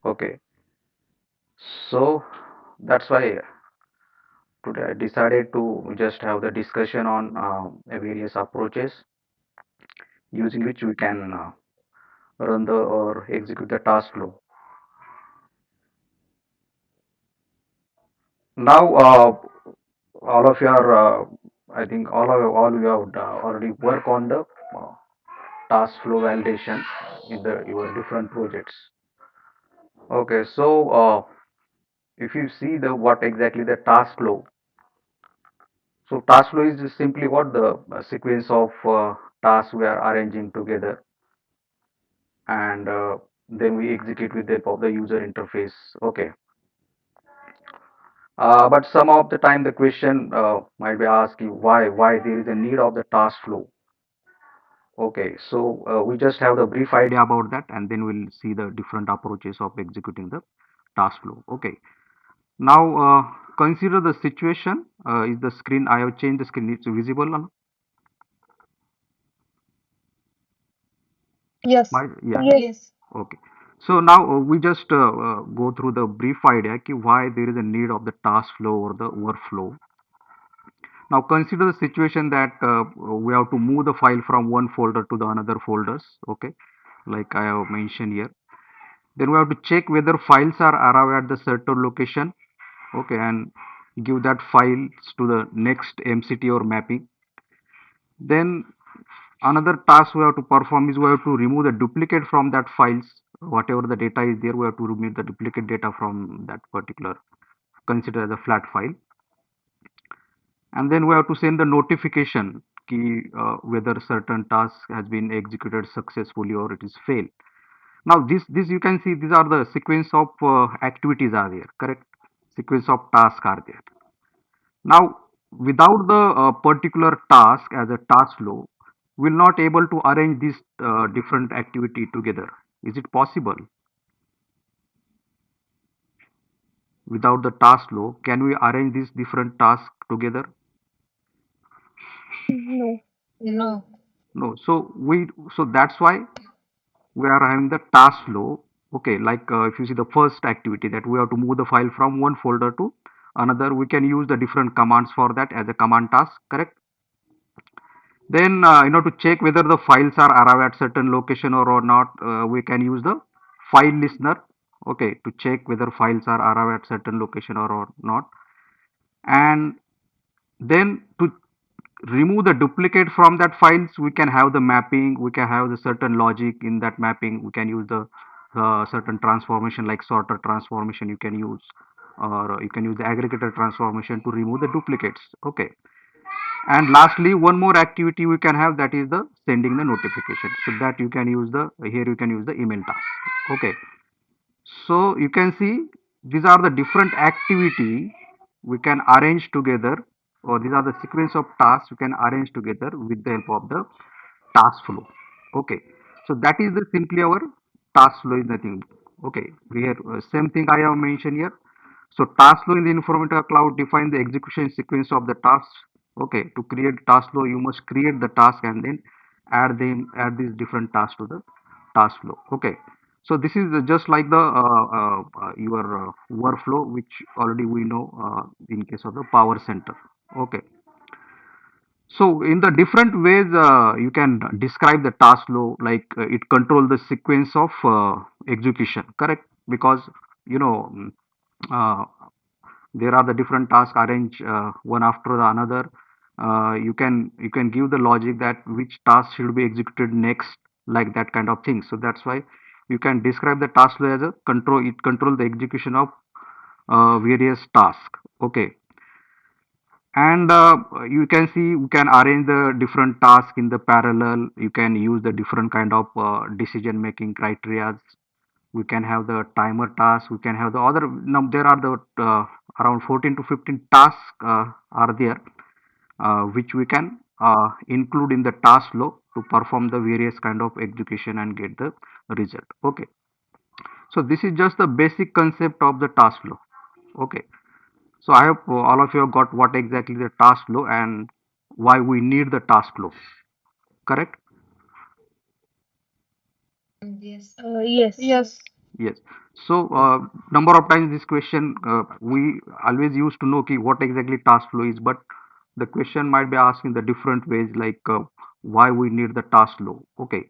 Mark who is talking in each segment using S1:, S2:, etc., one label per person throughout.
S1: Okay, so that's why today I decided to just have the discussion on various approaches using which we can run the or execute the task flow. Now, all of your, I think all you have already work on the uh, task flow validation in the your different projects. Okay, so if you see the what exactly the task flow. So task flow is just simply what the sequence of tasks we are arranging together, and then we execute with the help of the user interface. Okay. But some of the time the question might be asked you why there is a need of the task flow. Okay, so we just have the brief idea about that, and then we'll see the different approaches of executing the task flow. Okay, now consider the situation. Is the screen, I have changed the screen, it's visible now?
S2: Yes.
S1: Yeah.
S3: Yes.
S1: Okay. So now we just go through the brief idea why there is a need of the task flow or the workflow. Now consider the situation that we have to move the file from one folder to the another folders. Okay, like I have mentioned here. Then we have to check whether files are arrived at the certain location. Okay, and give that files to the next MCT or mapping. Then another task we have to perform is we have to remove the duplicate from that files. Whatever the data is there, we have to remove the duplicate data from that particular, consider as a flat file. And then we have to send the notification key whether certain task has been executed successfully or it is failed. Now this you can see these are the sequence of activities are there, correct? Sequence of tasks are there. Now without the particular task as a task flow, we'll not able to arrange this different activity together. Is it possible? Without the task flow, can we arrange these different tasks together?
S2: No.
S3: No.
S1: No. So that's why we are having the task flow. Okay, like if you see the first activity that we have to move the file from one folder to another, we can use the different commands for that as a command task, correct? Then to check whether the files are arrived at certain location or not, we can use the file listener. Okay, to check whether files are arrived at certain location or not. And then to remove the duplicate from that files, we can have the mapping, we can have the certain logic in that mapping, we can use the certain transformation like sorter transformation you can use, or you can use the aggregator transformation to remove the duplicates. Okay, and lastly one more activity we can have, that is the sending the notification, so that you can use the, here you can use the email task. Okay, so you can see these are the different activity we can arrange together, or these are the sequence of tasks we can arrange together with the help of the task flow. Okay, so that is the simply our task flow is nothing. Okay, here same thing I have mentioned here. So task flow in the Informatica Cloud define the execution sequence of the tasks. Okay, to create task flow, you must create the task and then add these different tasks to the task flow. Okay, so this is just like the your workflow, which already we know in case of the Power Center. Okay, so in the different ways you can describe the task flow, like it control the sequence of execution, correct? Because you know mm, uh, there are the different tasks arranged one after the another. You can give the logic that which task should be executed next, like that kind of thing. So that's why you can describe the task flow as a control. It control the execution of various tasks. Okay, and you can see we can arrange the different tasks in the parallel. You can use the different kind of decision making criteria. We can have the timer task, we can have the other, now there are the around 14 to 15 tasks are there, which we can include in the task flow to perform the various kind of execution and get the result. Okay, so this is just the basic concept of the task flow. Okay, so I hope all of you have got what exactly the task flow and why we need the task flow, correct?
S3: Yes.
S2: Yes.
S3: Yes.
S1: Yes. So,
S2: Yes.
S1: number of times this question, we always used to know ki what exactly task flow is, but the question might be asked in the different ways, like why we need the task flow. Okay.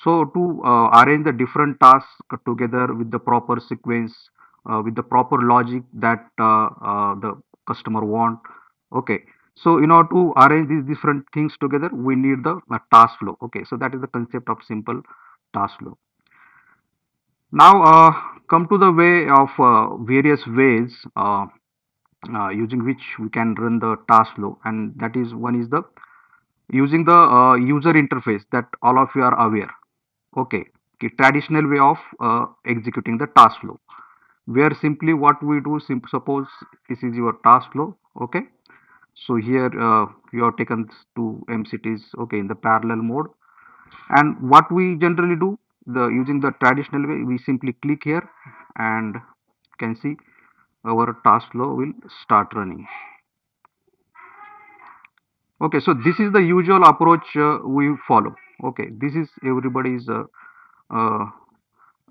S1: So, to arrange the different tasks together with the proper sequence, with the proper logic that the customer want. Okay. So, in order to arrange these different things together, we need the task flow. Okay. So, that is the concept of simple task flow. Now, come to the way of various ways using which we can run the task flow, and that is one is the using the user interface that all of you are aware. Okay, the traditional way of executing the task flow, where simply what we do, suppose this is your task flow. Okay, so here you are taken to MCTs. Okay, in the parallel mode, and what we generally do, the using the traditional way, we simply click here and can see our task flow will start running. Okay, so this is the usual approach we follow. Okay, this is uh,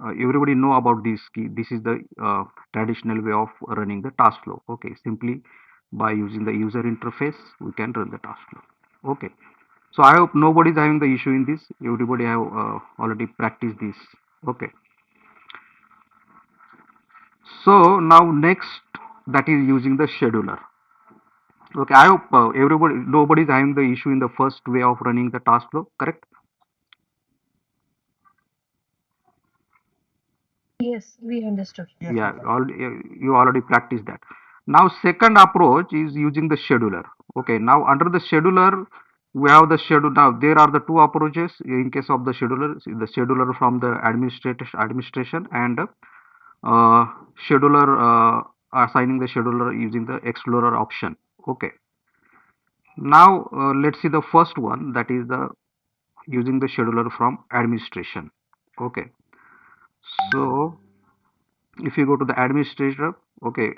S1: everybody know about this key. This is the traditional way of running the task flow. Okay, simply by using the user interface we can run the task flow. Okay, so I hope nobody is having the issue in this. Everybody have already practiced this. Okay, so now next, that is using the scheduler. Okay, I hope nobody is having the issue in the first way of running the task flow, correct?
S3: Yes, we understood.
S2: Yes,
S1: Yeah,
S2: Akash.
S1: you already practiced that. Now, second approach is using the scheduler. Okay, now under the scheduler, we have the schedule. Now there are the two approaches in case of the scheduler from the administration and scheduler assigning the scheduler using the explorer option. Okay, now let's see the first one, that is the using the scheduler from administration. Okay, so if you go to the administrator, okay,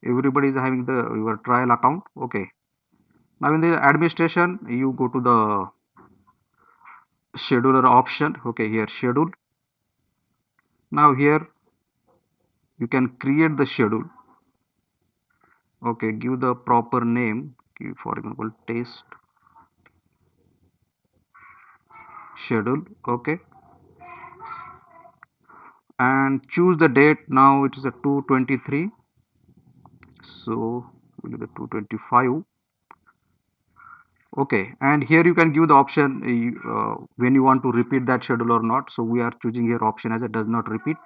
S1: everybody is having the your trial account. Okay, now in the administration you go to the scheduler option. Okay, here schedule. Now here you can create the schedule. Okay, give the proper name. Give, for example, test schedule. Okay, and choose the date. Now it is a 223, so we'll do the 225. Okay, and here you can give the option when you want to repeat that schedule or not. So we are choosing here option as it does not repeat,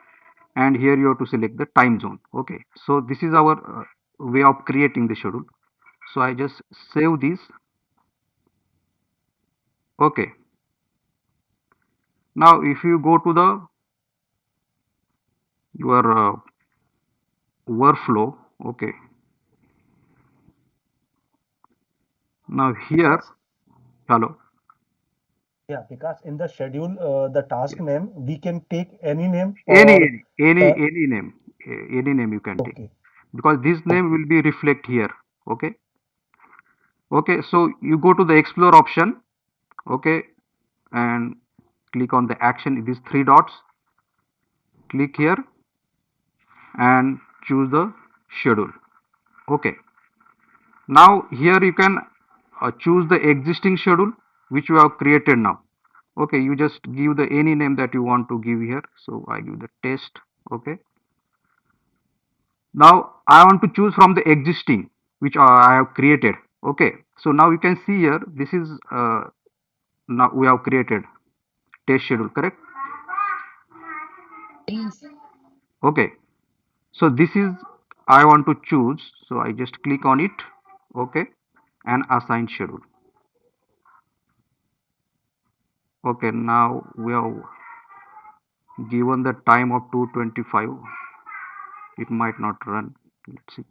S1: and here you have to select the time zone. Okay, so this is our way of creating the schedule. So I just save this. Okay, now if you go to the your workflow. Okay, now here,
S2: Because
S1: hello,
S2: yeah, because in the schedule, the task
S1: yes,
S2: name we can take any name
S1: any
S2: or uh,
S1: any name, any name you can take,
S2: okay,
S1: because this name
S2: okay,
S1: will be reflect here. Okay, okay, so you go to the explore option. Okay, and click on the action, these three dots, click here and choose the schedule. Okay, now here you can choose the existing schedule which you have created now. Okay, you just give the any name that you want to give here, so I give the test. Okay, now I want to choose from the existing which I have created. Okay, so now you can see here, this is now we have created test schedule, correct?
S3: Yes.
S1: Okay, so this is I want to choose, so I just click on it. Okay, and assign schedule. Okay, now we have given the time of 225. It might not run. Let's see.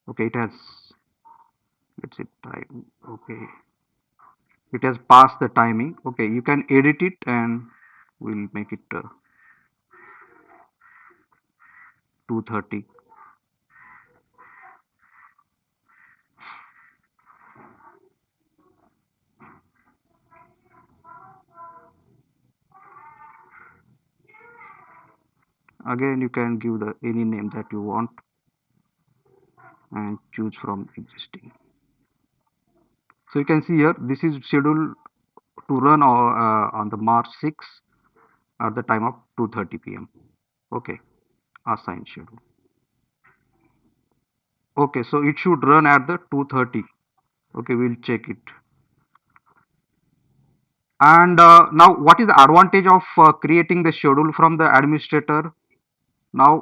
S1: Okay, it has, let's see, time. Okay, it has passed the timing. Okay, you can edit it and we'll make it 2:30. again you can give the any name that you want and choose from existing. So you can see here this is scheduled to run on the March 6 at the time of 2:30 p.m. Okay, assign schedule. Okay, so it should run at the 2:30. Okay, we'll check it. And now what is the advantage of creating the schedule from the administrator? Now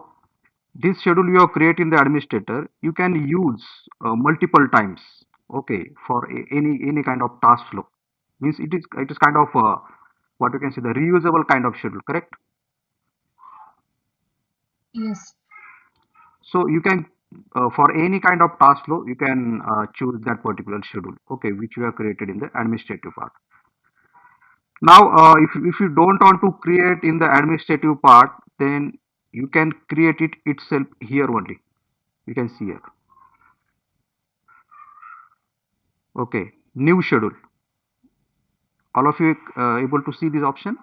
S1: this schedule you have created in the administrator, you can use multiple times. Okay, for any kind of task flow. Means it is kind of what you can say the reusable kind of schedule, correct?
S3: Yes.
S1: So you can for any kind of task flow you can choose that particular schedule. Okay, which you have created in the administrative part. Now, if you don't want to create in the administrative part, then you can create it itself here only. You can see here. Okay, new schedule. All of you able to see this option?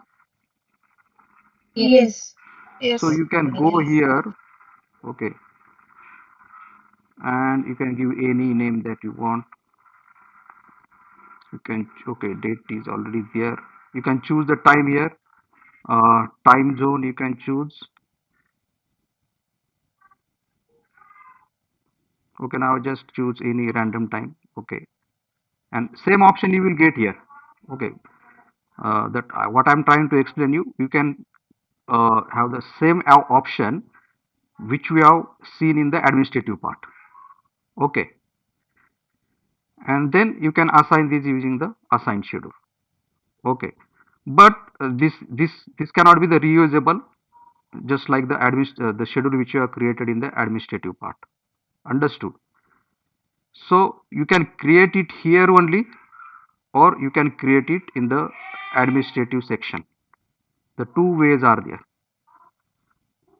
S3: Yes.
S1: So
S3: Yes.
S1: you can go here. Okay, and you can give any name that you want. You can okay, date is already there. You can choose the time here. Time zone you can choose. Okay, now just choose any random time. Okay, and same option you will get here. Okay, that what I'm trying to explain you, you can have the same option which we have seen in the administrative part. Okay, and then you can assign this using the assign schedule. Okay, but this cannot be the reusable, just like the schedule which you have created in the administrative part. Understood? So you can create it here only, or you can create it in the administrative section. The two ways are there.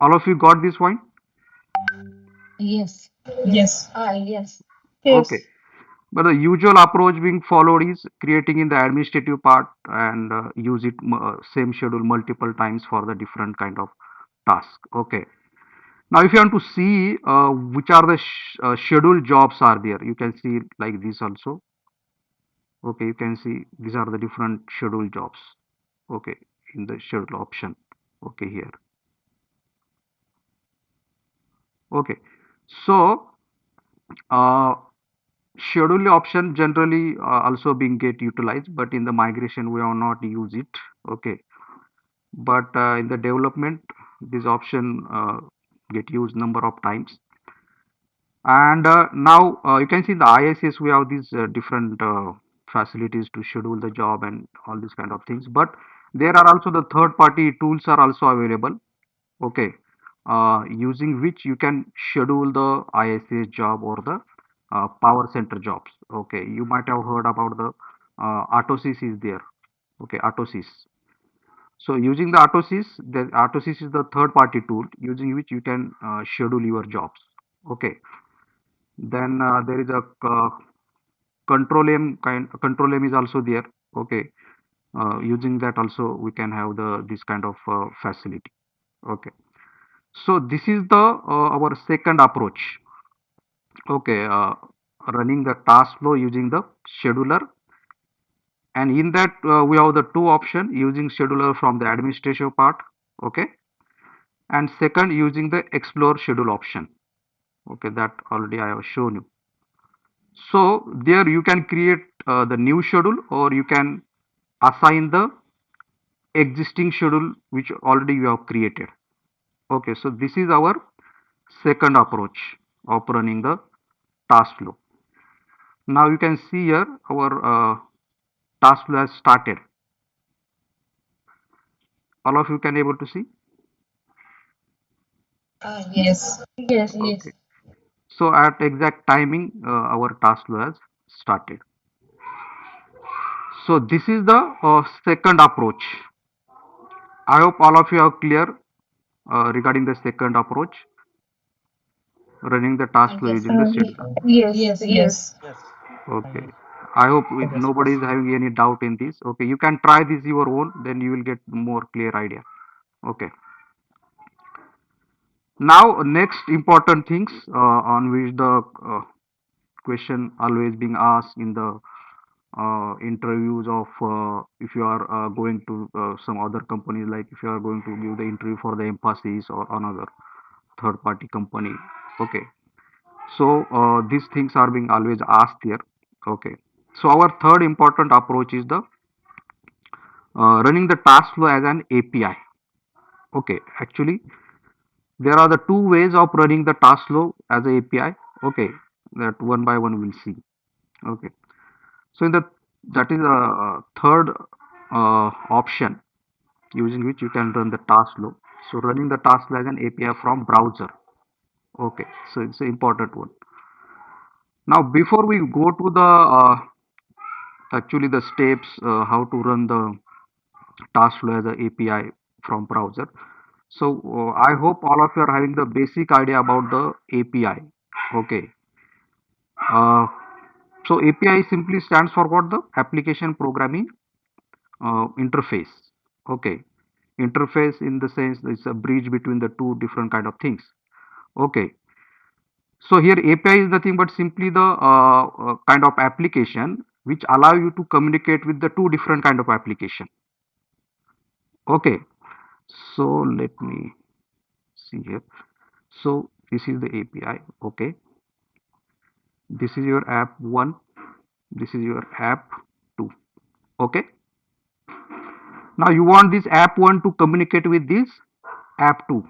S1: All of you got this point?
S3: Yes.
S2: Yes.
S3: Yes.
S1: Okay.
S3: Yes.
S1: But the usual approach being followed is creating in the administrative part and use it same schedule multiple times for the different kind of task. Okay. Now, if you want to see which are the scheduled jobs are there, you can see like this also. Okay, you can see these are the different scheduled jobs. Okay, in the schedule option. Okay, here. Okay, so uh, schedule option generally also being get utilized, but in the migration we have not used it. Okay, but in the development this option get used number of times. And now you can see in the ISS we have these different facilities to schedule the job and all these kind of things. But there are also the third party tools are also available. Okay, using which you can schedule the ISS job or the power center jobs. Okay, you might have heard about the Autosys is there. Okay, Autosys. So using the Autosys is the third party tool using which you can schedule your jobs. Okay, then there is a control M is also there. Okay, using that also we can have the this kind of facility. Okay, so this is the our second approach. Okay, running the task flow using the scheduler, and in that we have the two option using scheduler from the administration part. Okay, and second using the explore schedule option. Okay, that already I have shown you. So there you can create the new schedule, or you can assign the existing schedule which already you have created. Okay, so this is our second approach of running the task flow. Now you can see here our task flow has started. All of you can able to see.
S2: Yes.
S3: Yes.
S1: Okay, so at exact timing our task flow has started. So this is the second approach. I hope all of you are clear regarding the second approach, running the task flow using the scheduler.
S3: Yes. Yes.
S2: Yes.
S1: Okay. I hope
S2: Yes.
S1: nobody is
S2: Yes.
S1: having any doubt in this. Okay, you can try this your own, then you will get more clear idea. Okay. Now next important things on which the question always being asked in the interviews of if you are going to some other companies, like if you are going to give the interview for the Emphasis or another third party company. Okay, so these things are being always asked here. Okay, so our third important approach is the running the task flow as an API. Okay, actually there are the two ways of running the task flow as a API. Okay, that one by one we'll see. Okay, so in the that is a third option using which you can run the task flow. So running the task flow as an API from browser. Okay, so it's an important one. Now before we go to the actually the steps how to run the task flow as a API from browser. So I hope all of you are having the basic idea about the API. Okay. Uh, so API simply stands for what? The application programming interface. Okay. Interface in the sense it's a bridge between the two different kind of things. Okay. So here API is nothing but simply the kind of application which allow you to communicate with the two different kind of application. Okay. So let me see here. So this is the API. Okay. This is your app 1. This is your app 2. Okay. Now you want this app 1 to communicate with this app 2.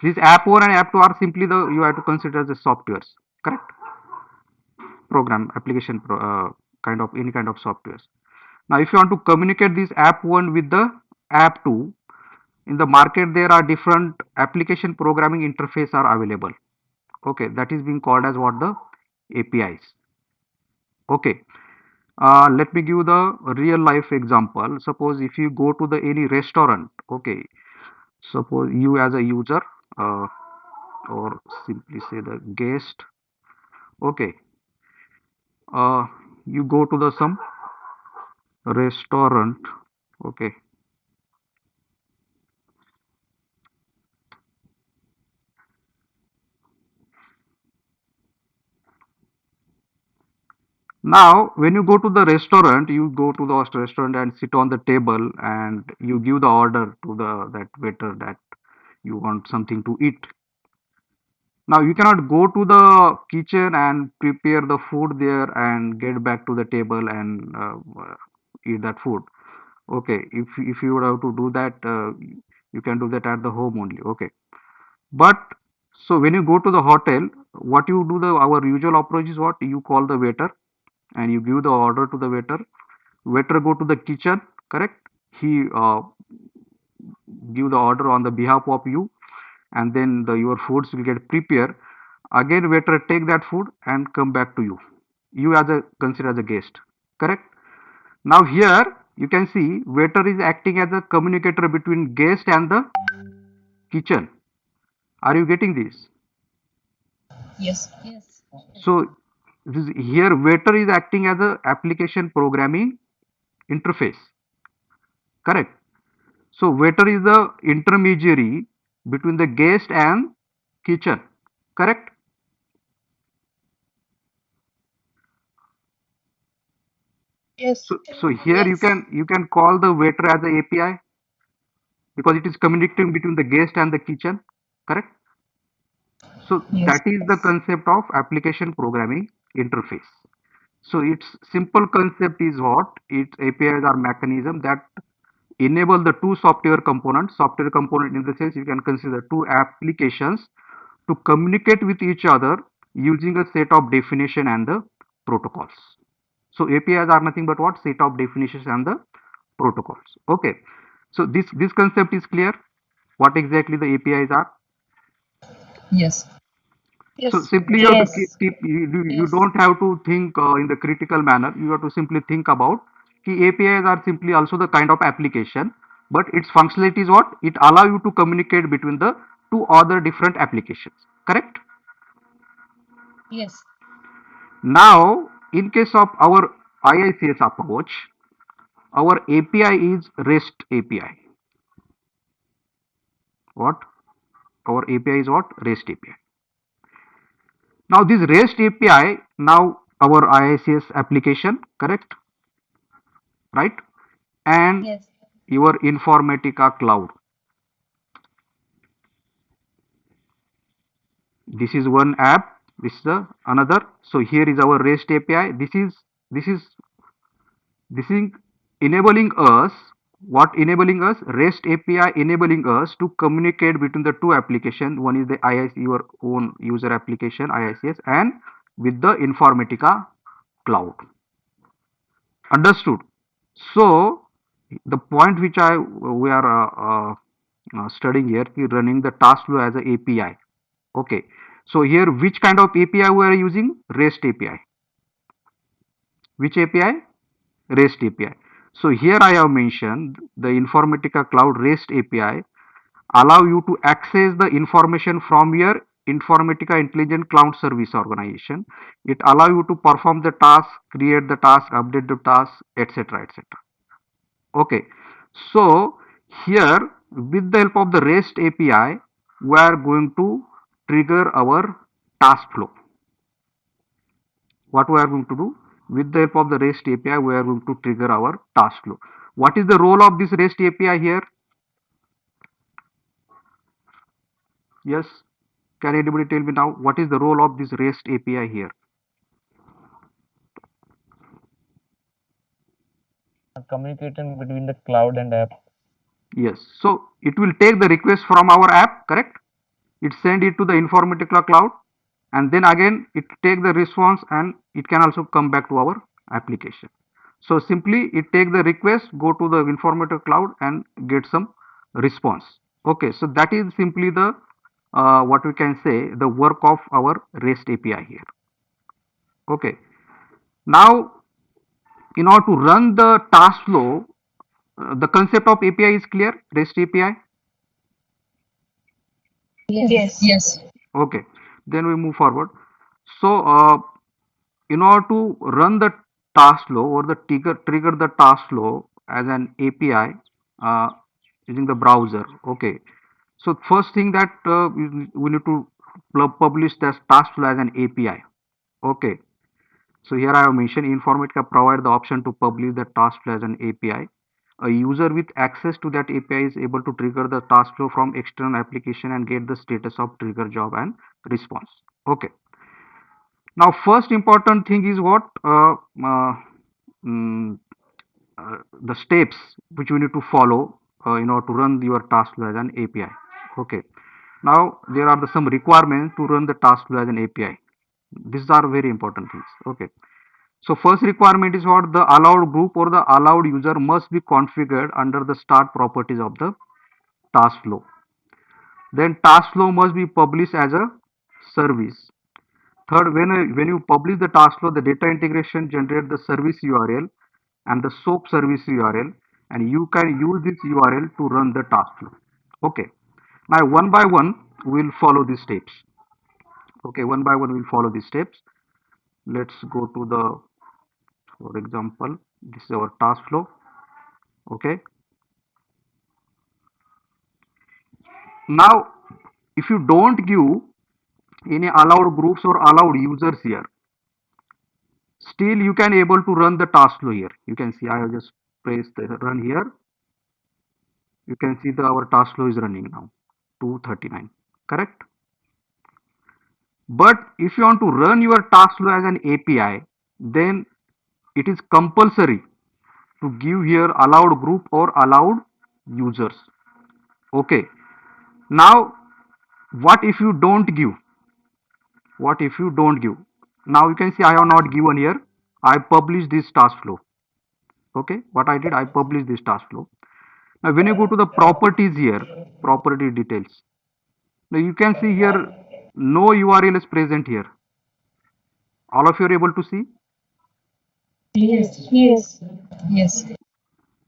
S1: This app 1 and app 2 are simply the you have to consider as the softwares. Correct. Program application kind of any kind of softwares. Now if you want to communicate this app 1 with the app 2, in the market there are different application programming interface are available. Okay, that is being called as what? The APIs. Okay, let me give the real life example. Suppose if you go to the any restaurant. Okay, suppose you as a user uh, or simply say the guest. Okay, you go to the some restaurant. Okay, now when you go to the restaurant, you go to the restaurant and sit on the table and you give the order to the that waiter that you want something to eat. Now you cannot go to the kitchen and prepare the food there and get back to the table and eat that food. Okay, if you would have to do that, you can do that at the home only. Okay, but so when you go to the hotel, what you do, the our usual approach is what? You call the waiter and you give the order to the waiter. Waiter go to the kitchen, correct? He give the order on the behalf of you, and then your foods will get prepared. Again waiter take that food and come back to you, you as a consider as a guest, correct? Now here you can see waiter is acting as a communicator between guest and the kitchen. Are you getting this?
S3: Yes. Yes.
S1: So here waiter is acting as a application programming interface, correct? So waiter is the intermediary between the guest and kitchen, correct?
S3: Yes.
S1: So here you can call the waiter as a API because it is communicating between the guest and the kitchen, correct? So
S3: Yes.
S1: that is the concept of application programming interface. So its simple concept is what? Its APIs are mechanism that enable the two software components. Software component in the sense you can consider two applications to communicate with each other using a set of definition and the protocols. So APIs are nothing but what? Set of definitions and the protocols. Okay. So this concept is clear. What exactly the APIs are?
S3: Yes.
S1: So
S3: Yes.
S1: simply you have to
S3: Yes.
S1: you don't have to think in the critical manner. You have to simply think about ki APIs are simply also the kind of application, but its functionality is what? It allow you to communicate between the two other different applications. Correct?
S3: Yes.
S1: Now, in case of our IICS approach, our API is REST API. What? Our API is what? REST API. Now this REST API, now our IICS application, correct? Right? And
S3: Yes.
S1: your Informatica cloud. This is one app, this is the another. So here is our REST API. This is enabling us, what enabling us? REST API enabling us to communicate between the two applications. One is the IIC, your own user application IICS, and with the Informatica cloud. Understood? So the point which we are studying here is running the task flow as a API. Okay. So here which kind of API we are using? REST API. Which API? REST API. So here I have mentioned the Informatica Cloud REST API allow you to access the information from your Informatica Intelligent Cloud Service Organization. It allow you to perform the task, create the task, update the task, etc. etc. Okay. So here with the help of the REST API, we are going to trigger our task flow. What we are going to do? With the help of the REST API, we are going to trigger our task flow. What is the role of this REST API here? Yes. Can anybody tell me now what is the role of this REST API here?
S2: Communicating between the cloud and app.
S1: Yes. So it will take the request from our app, correct? It send it to the Informatica cloud, and then again it take the response and it can also come back to our application. So simply it take the request, go to the Informatica cloud and get some response. Okay, so that is simply the what we can say the work of our REST API here. Okay, now in order to run the task flow, the concept of API is clear. REST API.
S3: Yes. Yes.
S1: Okay, then we move forward. So in order to run the task flow or the trigger the task flow as an API uh, using the browser. Okay, so first thing that we need to publish this task flow as an API. Okay, so here I have mentioned Informatica provide the option to publish the task flow as an API. A user with access to that API is able to trigger the task flow from external application and get the status of trigger job and response. Okay. Now, first important thing is what mm, the steps which we need to follow in order to run your task flow as an API. Okay. Now, there are some requirements to run the task flow as an API. These are very important things. Okay. So first requirement is what the allowed group or the allowed user must be configured under the start properties of the task flow. Then task flow must be published as a service. Third, when you publish the task flow, the data integration generate the service URL and the SOAP service URL, and you can use this URL to run the task flow. Okay. Now one by one we will follow these steps. Okay, one by one we will follow these steps. Let's go to the, for example, this is our task flow. Okay. Now, if you don't give any allowed groups or allowed users here, still you can able to run the task flow here. You can see I have just pressed the run here. You can see our task flow is running now 239, correct? But if you want to run your task flow as an API, then it is compulsory to give here allowed group or allowed users. Okay. Now, what if you don't give? What if you don't give? Now you can see I have not given here. I publish this task flow. Okay, what I did, I published this task flow. Now when you go to the properties here, property details, now you can see here no URL is present here. All of you are able to see?
S3: Yes. Yes. Yes.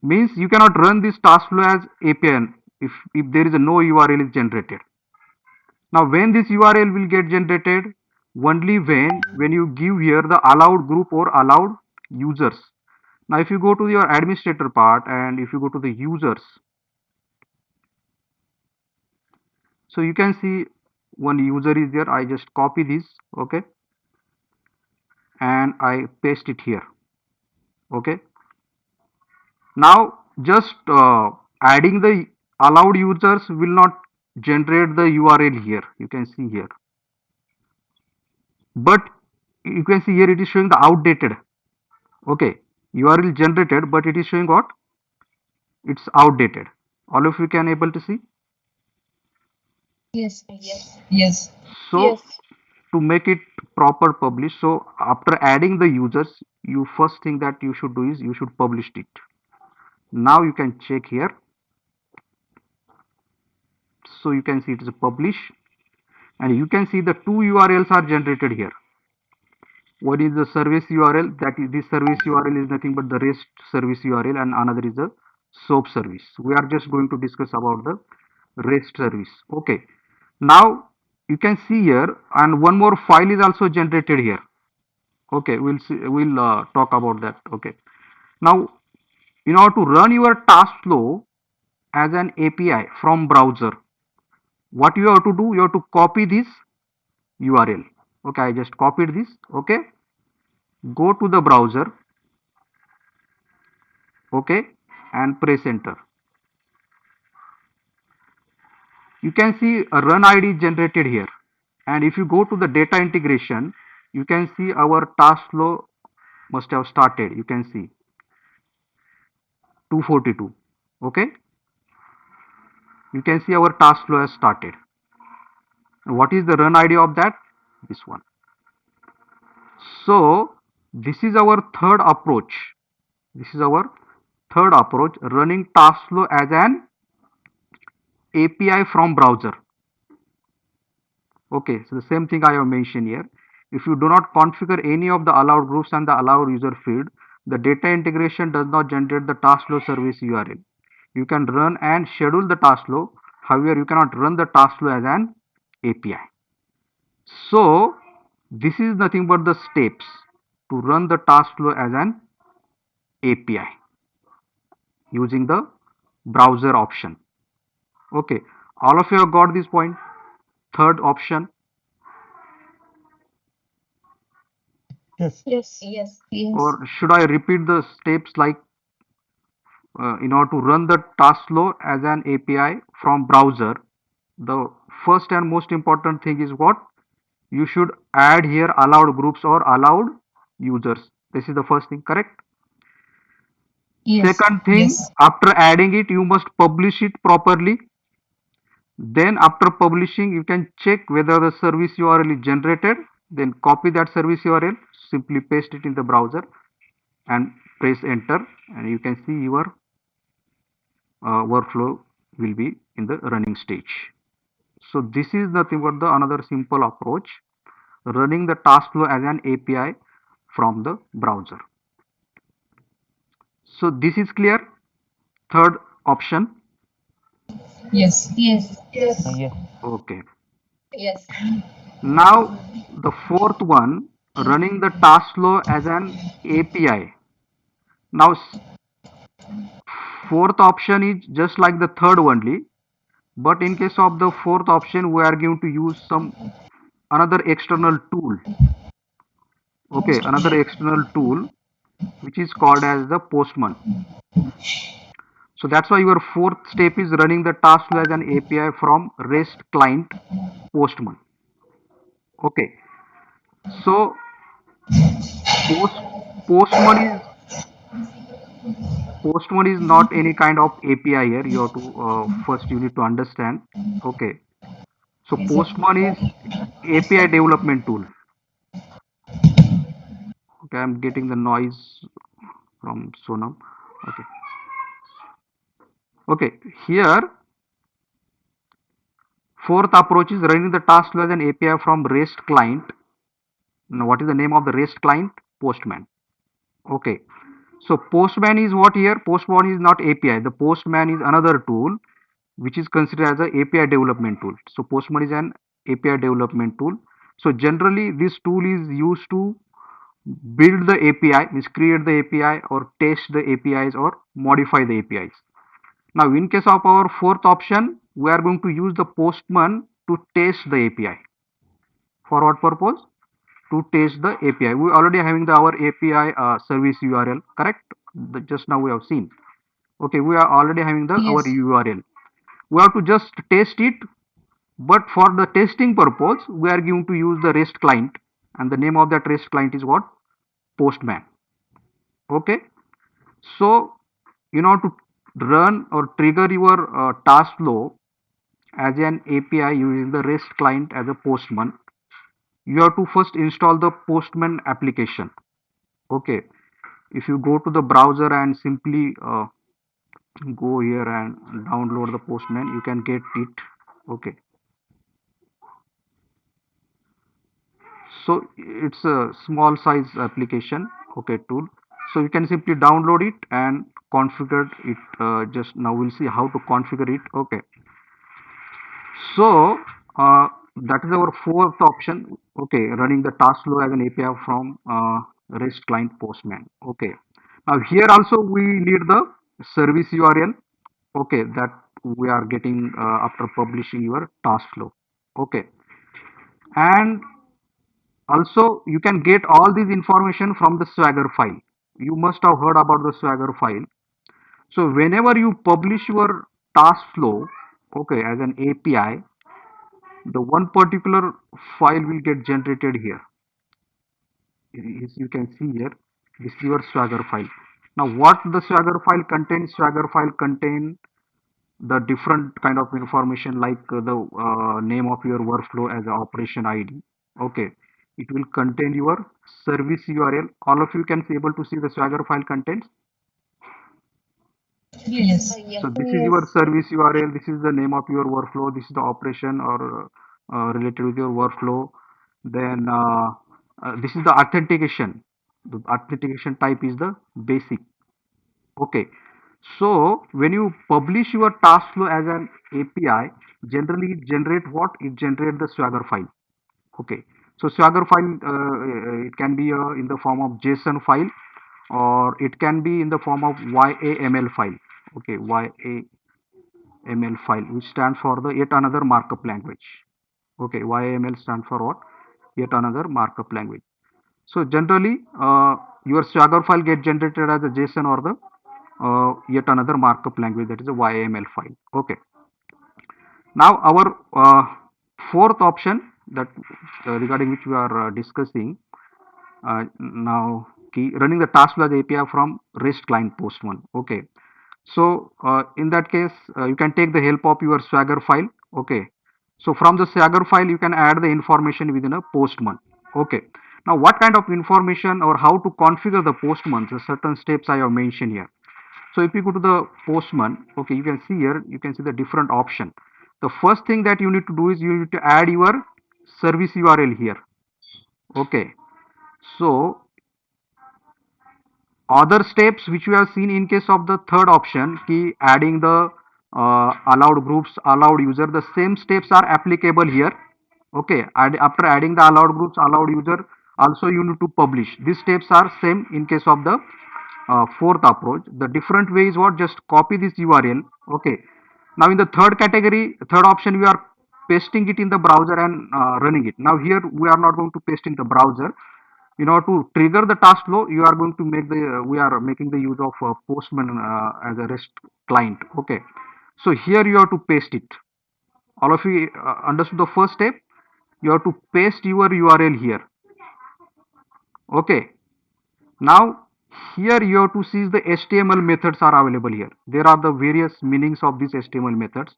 S1: Means you cannot run this task flow as API if there is a no URL is generated. Now when this URL will get generated? Only when you give here the allowed group or allowed users. Now if you go to your administrator part and if you go to the users, So you can see one user is there. I just copy this, okay, and I paste it here, okay. Now just adding the allowed users will not generate the URL here. You can see here, but you can see here it is showing the outdated. Okay, URL generated, but it is showing what? It's outdated. All of you can able to see.
S3: Yes. Yes. Yes.
S1: So to make it proper publish, so after adding the users, you first thing that you should do is you should publish it. Now you can check here. So you can see it is a publish, and you can see the two URLs are generated here. One is the service URL, that is this service URL is nothing but the REST service URL, and another is the SOAP service. We are just going to discuss about the REST service. Okay. Now you can see here, and one more file is also generated here. Okay, we'll see, we'll talk about that. Okay. Now, in order to run your task flow as an API from browser, what you have to do, you have to copy this URL. Okay, I just copied this. Okay, go to the browser. Okay, and press enter. You can see a run ID generated here, and if you go to the data integration, you can see our task flow must have started. You can see 242. Okay, you can see our task flow has started. What is the run ID of that? This one. So this is our third approach. This is our third approach, running task flow as an API from browser. Okay, so the same thing I have mentioned here. If you do not configure any of the allowed groups and the allowed user field, the data integration does not generate the task flow service URL. You can run and schedule the task flow. However, you cannot run the task flow as an API. So this is nothing but the steps to run the task flow as an API using the browser option. Okay, all of you have got this point. Third option.
S2: Yes.
S3: Yes. Yes. Yes.
S1: Or should I repeat the steps like in order to run the task flow as an API from browser? The first and most important thing is what? You should add here allowed groups or allowed users. This is the first thing, correct?
S3: Yes.
S1: Second thing,
S3: Yes.
S1: after adding it, you must publish it properly. Then after publishing, you can check whether the service URL is generated. Then copy that service URL, simply paste it in the browser and press enter, and you can see your workflow will be in the running stage. So this is nothing but the another simple approach, running the task flow as an API from the browser. So this is clear. Third option.
S3: Yes. Yes. Yes.
S2: Yes.
S1: Okay.
S3: Yes.
S1: Now the fourth one, running the task flow as an API. Now fourth option is just like the third only, but in case of the fourth option, we are going to use some another external tool. Okay, another external tool which is called as the Postman. So that's why your fourth step is running the task flow as an API from REST client Postman. Okay, so post, Postman is Postman is not any kind of API here. You have to first you need to understand. Okay, so Postman is API development tool. Okay, I'm getting the noise from Sonam. Okay, okay. Here, fourth approach is running the task flow as an API from REST client. Now, what is the name of the REST client? Postman. Okay. So Postman is what here? Postman is not API. The Postman is another tool which is considered as an API development tool. So Postman is an API development tool. So generally this tool is used to build the API, means create the API or test the APIs or modify the APIs. Now in case of our fourth option, we are going to use the Postman to test the API. For what purpose? To test the API. We already having our API service URL, correct? Just now we have seen. Okay, we are already having our
S3: Yes.
S1: URL. We have to just test it, but for the testing purpose, we are going to use the REST client, and the name of that REST client is what? Postman. Okay, so in order to run or trigger your task flow as an API using the REST client as a Postman, you have to first install the Postman application. Okay, if you go to the browser and simply go here and download the Postman, you can get it. Okay, so it's a small size application. Okay, tool. So you can simply download it and configure it. Just now we'll see how to configure it. Okay, so that is our fourth option. Okay, running the task flow as an API from REST client Postman. Okay, now here also we need the service URL. Okay, that we are getting after publishing your task flow. Okay, and also you can get all this information from the Swagger file. You must have heard about the Swagger file. So whenever you publish your task flow, okay, as an API, the one particular file will get generated here. As you can see here, this is your Swagger file. Now what the Swagger file contains? Swagger file contain the different kind of information like the name of your workflow as a operation ID. Okay, it will contain your service URL. All of you can be able to see the Swagger file contents.
S3: Yes.
S1: So this is your service URL. This is the name of your workflow. This is the operation or related with your workflow. Then this is the authentication. The authentication type is the basic. Okay. So when you publish your task flow as an API, generally it generate what? It generate the Swagger file. Okay. So Swagger file, it can be in the form of JSON file, or it can be in the form of YAML file. Okay, YAML file, which stands for the yet another markup language. Okay, YAML stands for what? Yet another markup language. So generally, your Swagger file get generated as a JSON or the yet another markup language, that is a YAML file. Okay. Now our fourth option that regarding which we are discussing now key running the task flow as API from REST client Postman. Okay. So in that case, you can take the help of your Swagger file. Okay. So from the Swagger file, you can add the information within a Postman. Okay. Now, what kind of information or how to configure the Postman? The certain steps I have mentioned here. So if you go to the Postman, okay, you can see here, you can see the different option. The first thing that you need to do is you need to add your service URL here. Okay. So other steps which we have seen in case of the third option, key adding the allowed groups, allowed user, the same steps are applicable here. Okay, after adding the allowed groups, allowed user, also you need to publish. These steps are same in case of the fourth approach. The different way is what? Just copy this URL. Okay, now in the third category, third option, we are pasting it in the browser and running it. Now here we are not going to paste in the browser. In order to trigger the task flow, you are going to make the we are making the use of Postman as a REST client. Okay, so here you have to paste it. All of you understood the first step. You have to paste your URL here. Okay, now here you have to see the HTML methods are available here. There are the various meanings of these HTML methods.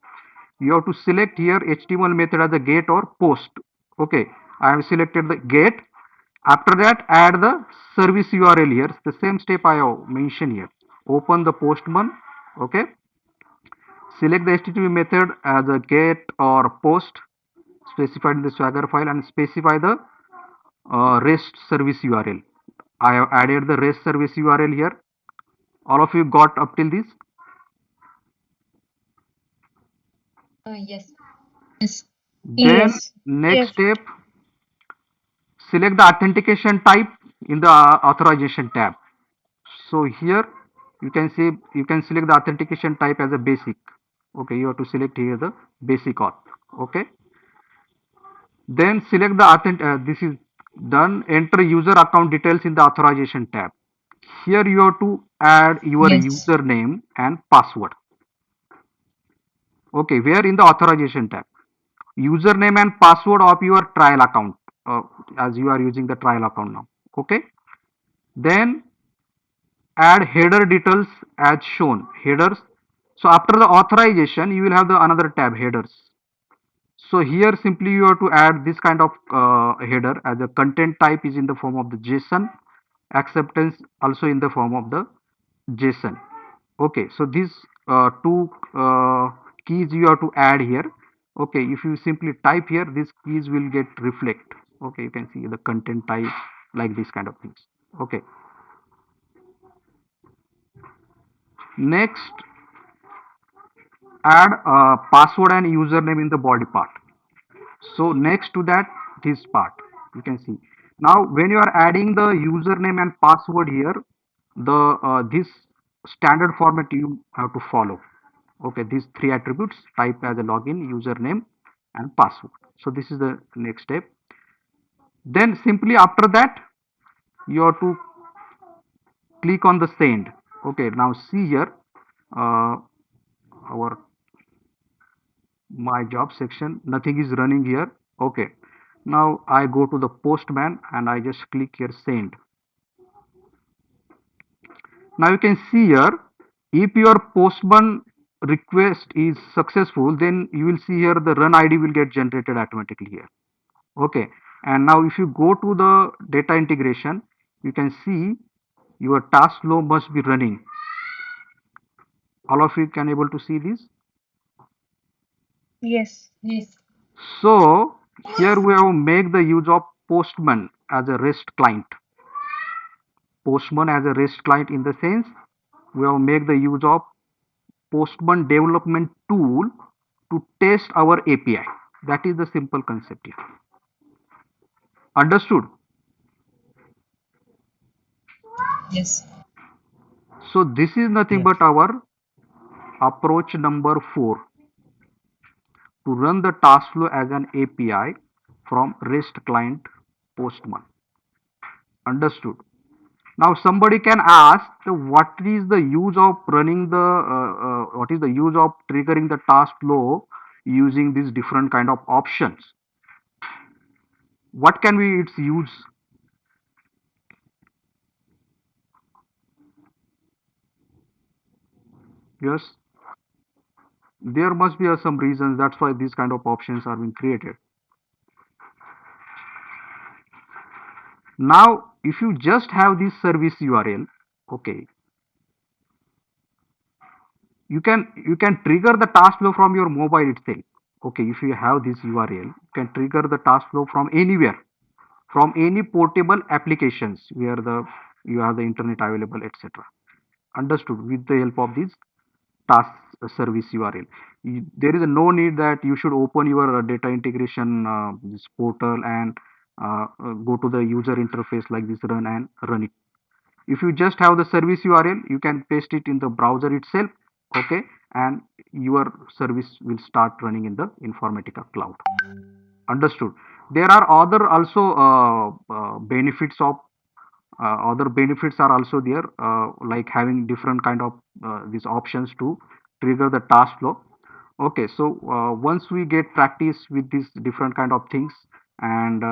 S1: You have to select here HTML method as a get or post. Okay, I have selected the get. After that, add the service URL here. The same step I have mentioned here. Open the Postman. Okay. Select the HTTP method as a get or post specified in the Swagger file and specify the REST service URL. I have added the REST service URL here. All of you got up till this?
S3: Yes. Yes.
S1: Then
S3: Yes.
S1: next step, select the authentication type in the authorization tab. So here you can see you can select the authentication type as a basic. Okay, you have to select here the basic auth. Okay, then select the this is done. Enter user account details in the authorization tab. Here you have to add your
S3: Yes.
S1: username and password. Okay, where in the authorization tab, username and password of your trial account, as you are using the trial account now. Okay, then add header details as shown. Headers. So after the authorization, you will have the another tab, headers. So here simply you have to add this kind of header, as the content type is in the form of the JSON, acceptance also in the form of the JSON. Okay, so these two keys you have to add here. Okay, if you simply type here, these keys will get reflect. Okay, you can see the content type, like this kind of things. Okay, next add password and username in the body part. So next to that, this part you can see. Now when you are adding the username and password here, the this standard format you have to follow. Okay, these three attributes, type as a login, username and password. So this is the next step. Then simply after that, you have to click on the send. Okay, now see here, our my job section, nothing is running here. Okay, now I go to the postman and I just click here send. Now you can see here, if your postman request is successful, then you will see here the run ID will get generated automatically here. Okay, and now if you go to the data integration, you can see your task flow must be running. All of you can able to see this.
S3: Yes. Yes.
S1: So here we have make the use of postman as a REST client. Postman as a REST client, in the sense we have make the use of Postman development tool to test our API. That is the simple concept here. Understood?
S3: Yes.
S1: So this is nothing
S2: Yes.
S1: but our approach number 4, to run the task flow as an API from REST client Postman. Understood? Now somebody can ask, what is the use of running the what is the use of triggering the task flow using these different kind of options? What can be its use? Yes, there must be some reasons. That's why these kind of options are being created. Now if you just have this service URL, okay, you can trigger the task flow from your mobile itself. Okay, if you have this URL, you can trigger the task flow from anywhere, from any portable applications where the you have the internet available, etc. Understood? With the help of this task service URL, there is no need that you should open your data integration this portal and go to the user interface like this, run and run it. If you just have the service URL, you can paste it in the browser itself. Okay, and your service will start running in the Informatica cloud. Understood? There are other also benefits of other benefits are also there, like having different kind of these options to trigger the task flow. Okay, so once we get practice with these different kind of things, and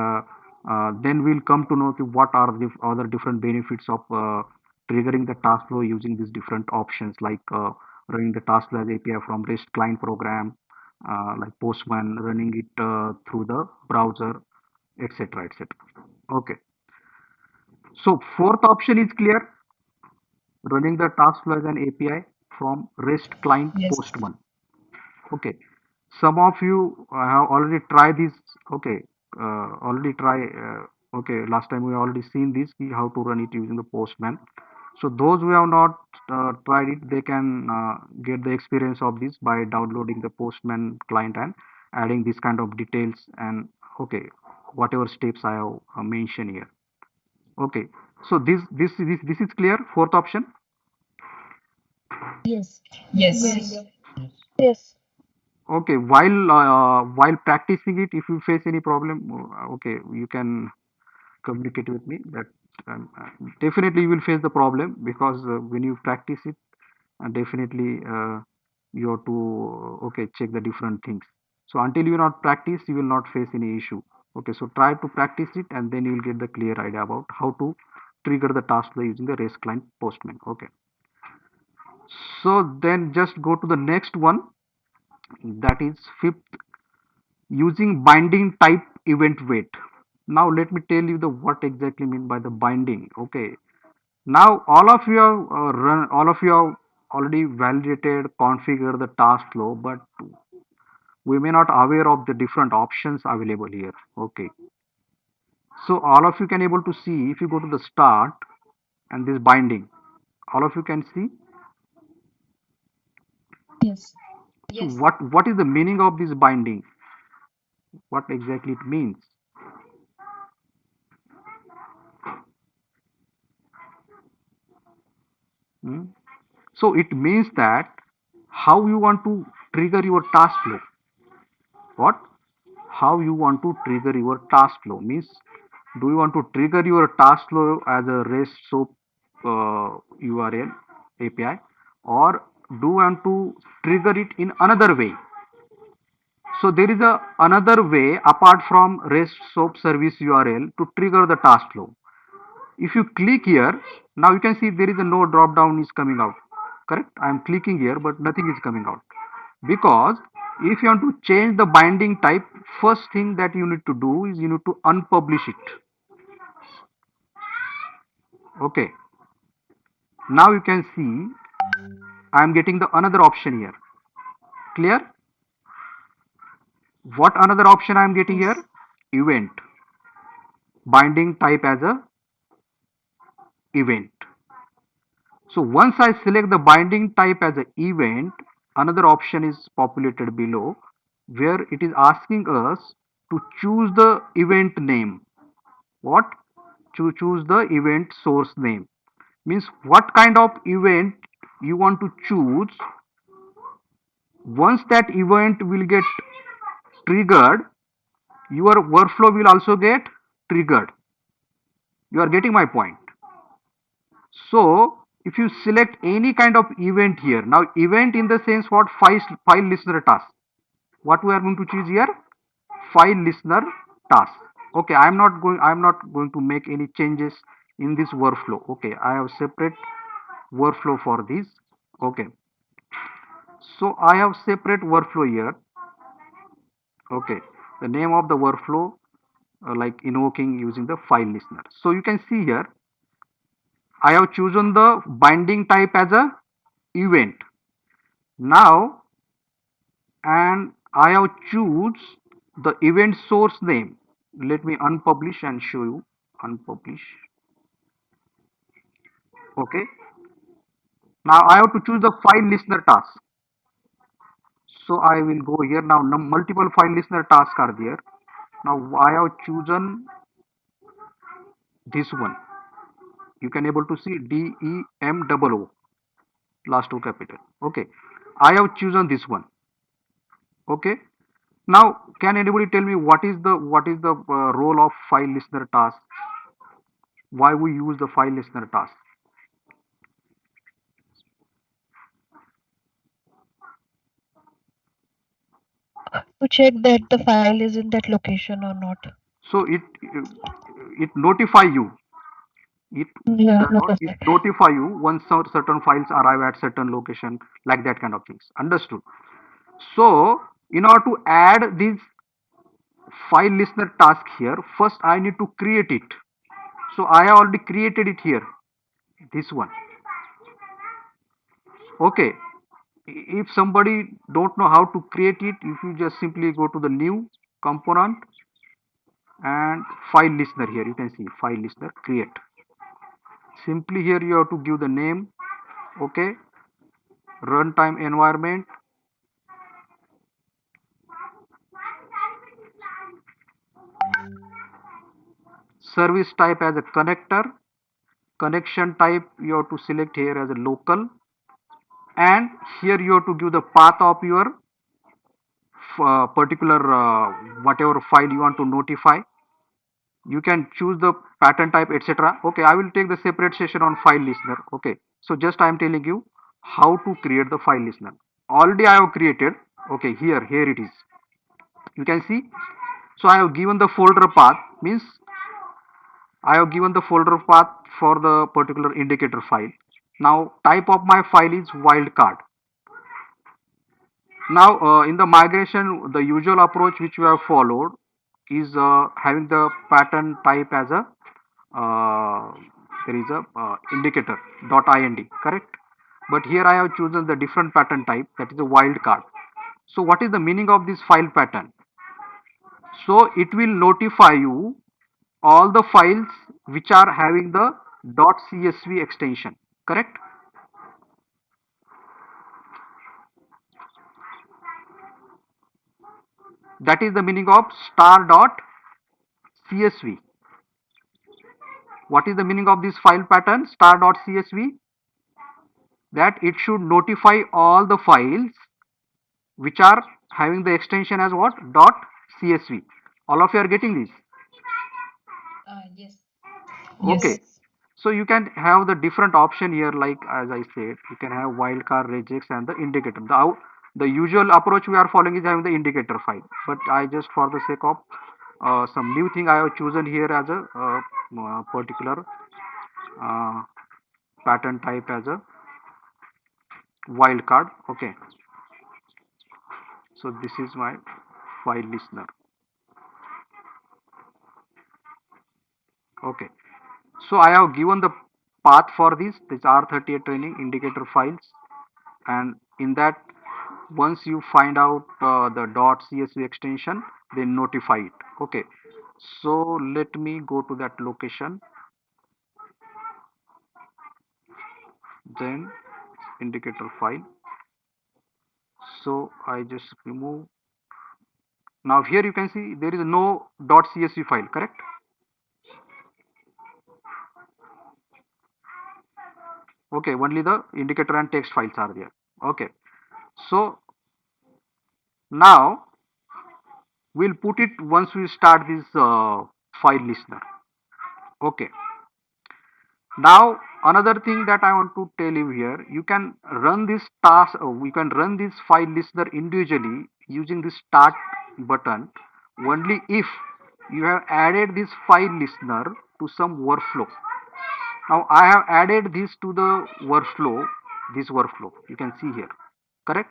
S1: then we'll come to know okay, what are the other different benefits of triggering the task flow using these different options, like running the task flow as API from REST client program, like Postman, running it through the browser, etc., etc. Okay, so fourth option is clear, running the task flow as an API from REST client
S3: Yes.
S1: Postman. Okay, some of you have already tried this. Okay, already try. Okay, last time we already seen this, how to run it using the Postman. So those who have not tried it, they can get the experience of this by downloading the Postman client and adding this kind of details and okay, whatever steps I have mentioned here. Okay, so this is clear. Fourth option.
S3: Yes. Yes.
S2: Yes.
S3: Yes.
S1: Okay, while practicing it, if you face any problem, okay, you can communicate with me. That definitely you will face the problem because when you practice it, definitely you have to okay check the different things. So until you not practice, you will not face any issue. Okay, so try to practice it, and then you will get the clear idea about how to trigger the task by using the REST client Postman. Okay, so then just go to the next one. That is fifth, using binding type event wait. Now let me tell you the what exactly mean by the binding. Okay, now all of you have all of you have already validated, configure the task flow, but we may not aware of the different options available here. Okay, so all of you can able to see if you go to the start and this binding, all of you can see.
S3: Yes.
S1: So
S3: Yes.
S1: what is the meaning of this binding? What exactly it means? Hmm? So it means that how you want to trigger your task flow. What? How you want to trigger your task flow means, do you want to trigger your task flow as a REST SOAP URL API, or do you want to trigger it in another way? So there is a another way apart from REST SOAP service URL to trigger the task flow. If you click here, now you can see there is a no drop down is coming out. Correct? I am clicking here, but nothing is coming out. Because if you want to change the binding type, first thing that you need to do is you need to unpublish it. Okay. Now you can see I am getting the another option here. Clear? What another option I am getting here?
S3: Yes.
S1: Event. Binding type as a event. So once I select the binding type as an event, another option is populated below where it is asking us to choose the event name. What? To choose the event source name. Means what kind of event you want to choose. Once that event will get triggered, your workflow will also get triggered. You are getting my point. So if you select any kind of event here, now event in the sense what, file listener task. What we are going to choose here? File listener task. Okay, I am not going to make any changes in this workflow. Okay, I have separate workflow for this. Okay, so I have separate workflow here. Okay, the name of the workflow like invoking using the file listener. So you can see here I have chosen the binding type as a event. Now, and I have choose the event source name. Let me unpublish and show you. Unpublish. Okay. Now I have to choose the file listener task. So I will go here now. Multiple file listener tasks are there. Now I have chosen this one. You can able to see DEMOO, last two capital. Okay. I have chosen this one. Okay. Now, can anybody tell me what is the role of file listener task? Why we use the file listener task?
S3: To check that the file is in that location or not.
S1: So it notify you. It
S3: Yeah,
S1: does not. It
S3: location.
S1: notify you once certain files arrive at certain location, like that kind of things. Understood? So in order to add this file listener task here, first I need to create it. So I have already created it here. This one. Okay. If somebody don't know how to create it, if you just simply go to the new component and file listener, here you can see file listener create. Simply here you have to give the name. Okay, runtime environment, service type as a connector, connection type you have to select here as a local, and here you have to give the path of your particular whatever file you want to notify. You can choose the pattern type, etc. Okay, I will take the separate session on file listener. Okay, so just I am telling you how to create the file listener. Already I have created. Okay, here it is, you can see. So I have given the folder path, means I have given the folder path for the particular indicator file. Now type of my file is wildcard. Now in the migration, the usual approach which we have followed is having the pattern type as a there is a indicator .ind, correct? But here I have chosen the different pattern type, that is a wildcard. So what is the meaning of this file pattern? So it will notify you all the files which are having the .csv extension, correct? That is the meaning of star.csv. What is the meaning of this file pattern star.csv? That it should notify all the files which are having the extension as what? .csv. All of you are getting this? Okay.
S3: Yes.
S1: So you can have the different option here, like as I said, you can have wildcard, regex, and the indicator. The usual approach we are following is having the indicator file, but I just for the sake of some new thing I have chosen here as a particular uh, pattern type as a wildcard. Okay, so this is my file listener. Okay, so I have given the path for this R38 training indicator files, and in that, once you find out the .csv extension, then notify it. Okay, so let me go to that location, then indicator file. So I just remove. Now here you can see there is no .csv file, correct? Okay, only the indicator and text files are there. Okay, so now we'll put it once we start this file listener. Okay, now another thing that I want to tell you here, you can run this task, we can run this file listener individually using the start button only if you have added this file listener to some workflow. Now I have added this to the workflow, this workflow you can see here, correct?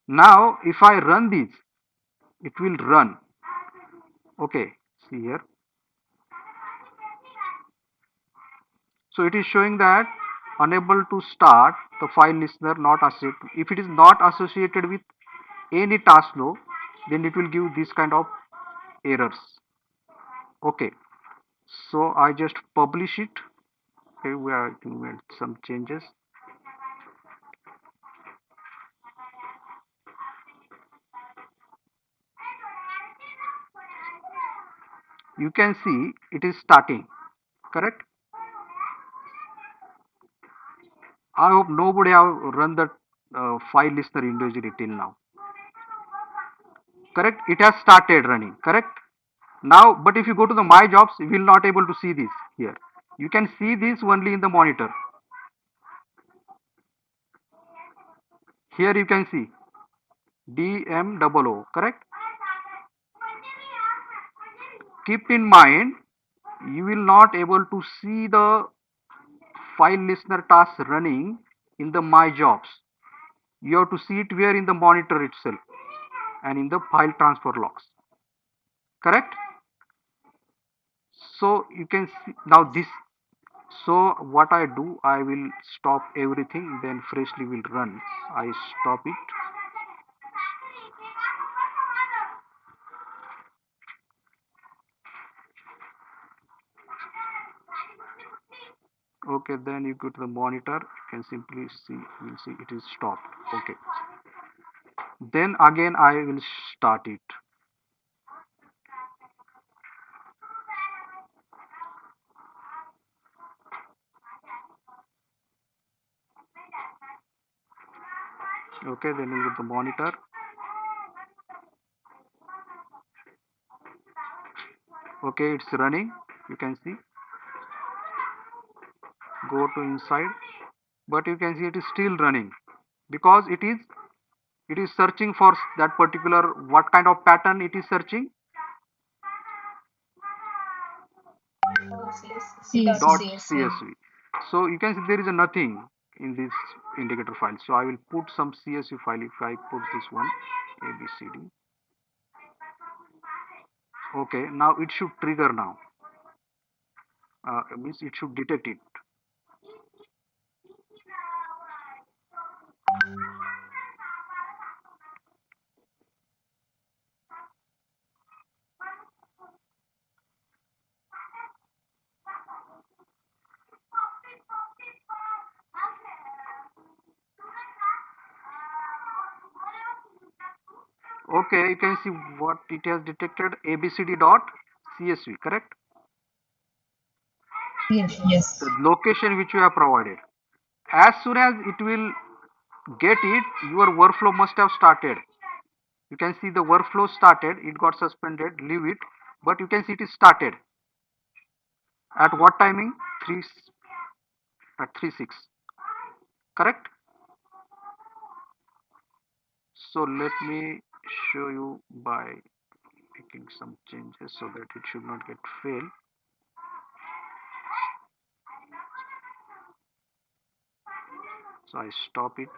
S1: Now if I run this, it will run. Okay, see here. So it is showing that unable to start the file listener, not associated. If it is not associated with any task flow, then it will give this kind of errors. Okay, so I just publish it. Okay, we are doing some changes. You can see it is starting, correct? I hope nobody have run the file listener individually till now, correct? It has started running, correct? Now, but if you go to the my jobs, you will not able to see this here. You can see this only in the monitor. Here you can see DMOO, correct? Keep in mind, you will not able to see the file listener task running in the my jobs. You have to see it where in the monitor itself and in the file transfer logs, correct? So you can see now this. So what I do, I will stop everything, then freshly will run. I stop it. Okay, then you go to the monitor, you can simply see, you will see it is stopped. Okay, then again I will start it. Okay, then we'll go to monitor. Okay, it's running. You can see. Go to inside, but you can see it is still running because it is searching for that particular what kind of pattern it is searching. Dot
S3: CSV.
S1: csv. So you can see there is a nothing in this indicator file. So I will put some csv file. If I put this one abcd. Okay, now it should trigger now. Means it should detect it. Okay, you can see what it has detected, abcd dot csv, correct?
S3: Yes.
S1: The location which you have provided. As soon as it will get it, your workflow must have started. You can see the workflow started, it got suspended, leave it, but you can see it is started. At what timing? 3 at 3:06, correct? So let me show you by making some changes so that it should not get fail. So I stop it.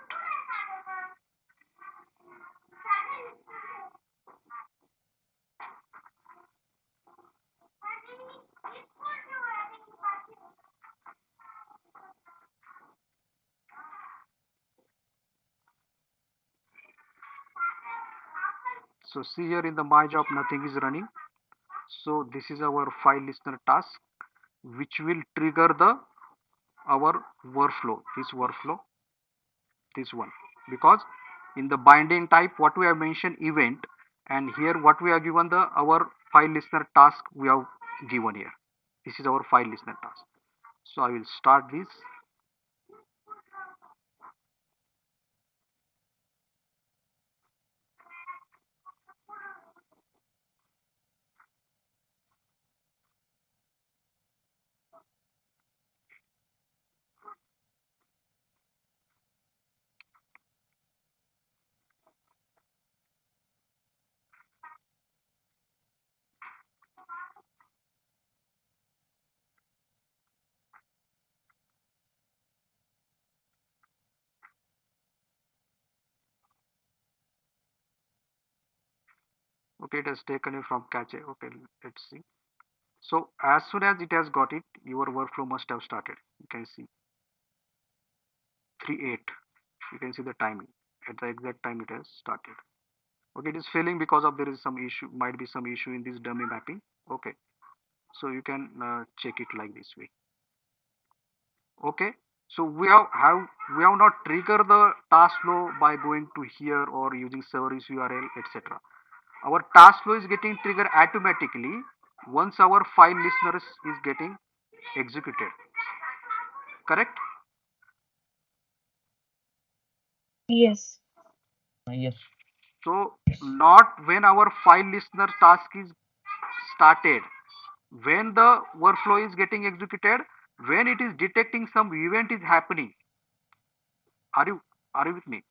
S1: So see here in the my job nothing is running. So this is our file listener task which will trigger the our workflow, this one, because in the binding type what we have mentioned event, and here what we have given the our file listener task we have given here. This is our file listener task. So I will start this. Okay, it has taken it from cache. Okay, let's see. So as soon as it has got it, your workflow must have started. You can see 3:08. You can see the timing. At the exact time it has started. Okay, it is failing because of there is some issue, might be some issue in this dummy mapping. Okay, so you can check it like this way. Okay, so we have not triggered the task flow by going to here or using service URL, etc. Our task flow is getting triggered automatically once our file listeners is getting executed, correct?
S3: Yes.
S2: Yes.
S1: So not when our file listener task is started, when the workflow is getting executed, when it is detecting some event is happening. Are you are you with me?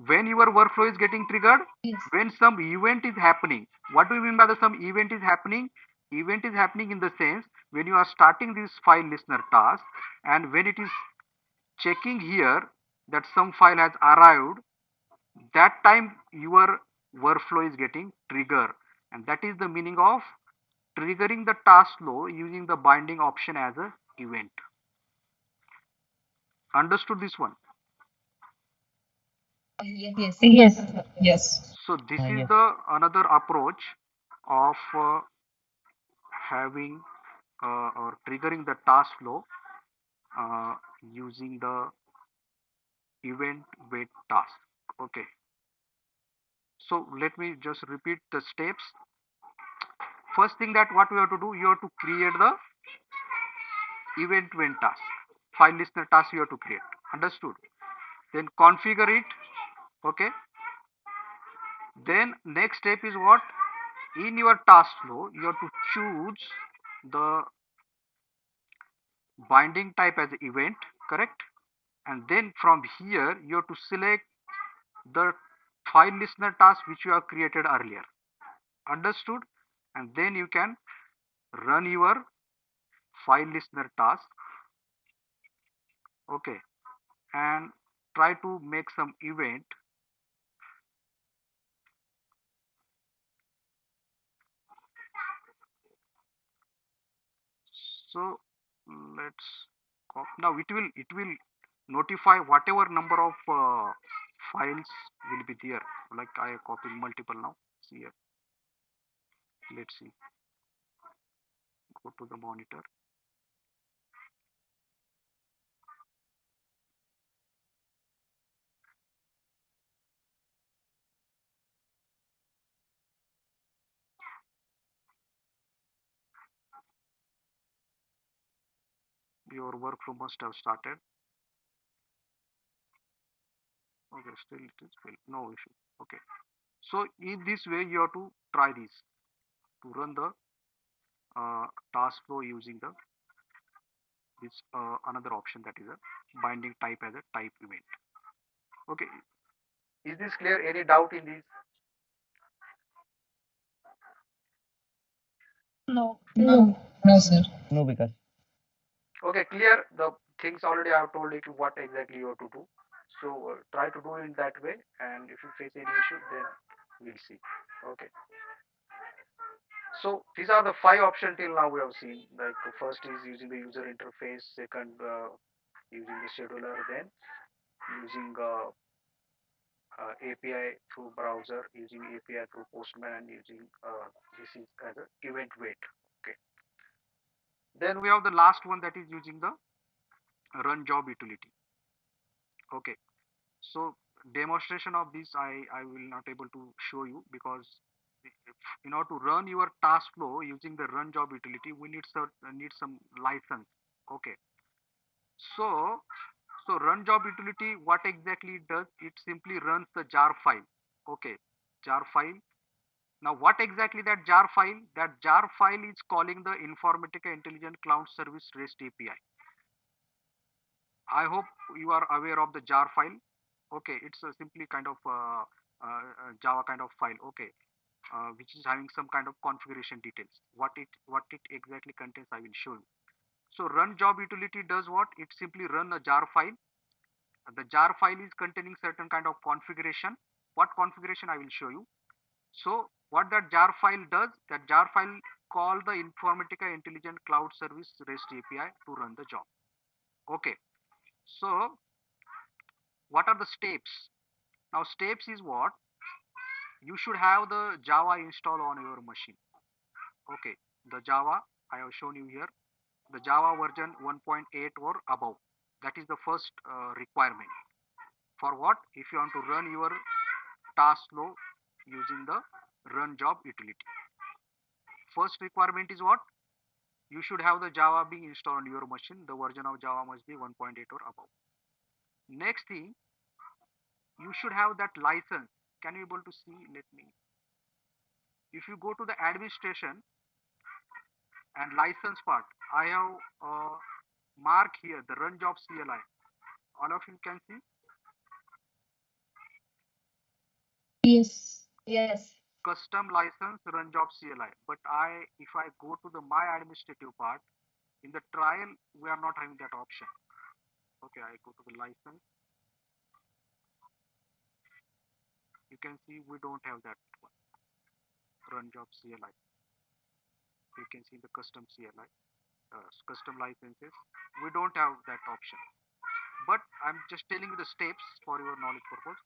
S1: When your workflow is getting triggered,
S3: Yes.
S1: when some event is happening. What do you mean by the some event is happening? Event is happening in the sense when you are starting this file listener task, and when it is checking here that some file has arrived, that time your workflow is getting triggered, and that is the meaning of triggering the task flow using the binding option as a event. Understood this one?
S3: Yes. Yes.
S1: So this is
S2: Yes.
S1: the another approach of having or triggering the task flow uh, using the event wait task. Okay, so let me just repeat the steps. First thing that what we have to do, you have to create the event wait task, file listener task you have to create. Understood? Then configure it. Okay. Then next step is what? In your task flow, you have to choose the binding type as event, correct? And then from here, you have to select the file listener task which you have created earlier. Understood? And then you can run your file listener task. Okay. And try to make some event. So let's now it will notify whatever number of files will be there. Like I copied multiple now. See here. Let's see. Go to the monitor. Your workflow must have started. Okay, still it is failed. No issue. Okay. So in this way you have to try this to run the task flow using the this another option, that is a binding type as a type event. Okay. Is this clear? Any doubt in this?
S3: No.
S4: No, no, sir.
S2: No, Vikas.
S1: Okay, clear. The things already I have told you what exactly you have to do. So try to do it that way, and if you face any issue, then we'll see. Okay. So these are the 5 options till now we have seen. Like the first is using the user interface, second using the scheduler, then using API through browser, using API through Postman, and using this is as a event wait. Okay. Then we have the last one, that is using the run job utility. Okay. So demonstration of this I will not able to show you, because in order to run your task flow using the run job utility, we need some license. Okay. So run job utility, what exactly it does? It simply runs the jar file. Okay, jar file. Now what exactly that jar file? That jar file is calling the Informatica Intelligent Cloud Service REST API. I hope you are aware of the jar file. Okay, it's a simply kind of Java kind of file. Okay, which is having some kind of configuration details. What it exactly contains, I will show you. So run job utility does what? It simply run a jar file. The jar file is containing certain kind of configuration. What configuration, I will show you. So what that jar file does? That jar file call the Informatica Intelligent Cloud Service REST API to run the job. Okay. So what are the steps? Now steps is what? You should have the Java installed on your machine. Okay, the Java I have shown you here, the Java version 1.8 or above. That is the first requirement. For what? If you want to run your task flow using the run job utility. First requirement is what? You should have the Java being installed on your machine. The version of Java must be 1.8 or above. Next thing, you should have that license. Can you able to see? Let me. If you go to the administration and license part, I have mark here the run job CLI. All of you can see
S4: Yes. Yes.
S1: custom license run job CLI. But if I go to the my administrative part, in the trial we are not having that option. Okay, I go to the license. You can see we don't have that one, run job CLI. You can see the custom CLI, custom licenses. We don't have that option. But I'm just telling you the steps for your knowledge purpose.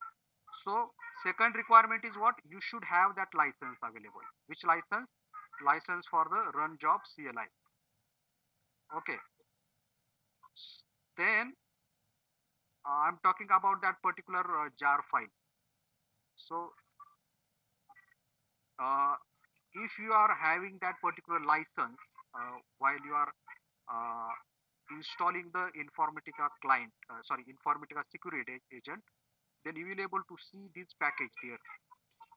S1: So second requirement is what? You should have that license available. Which license? License for the run job CLI. Okay. Then I'm talking about that particular jar file. So uh, if you are having that particular license while you are uh, installing the Informatica client, sorry, Informatica security agent, then you will able to see this package there.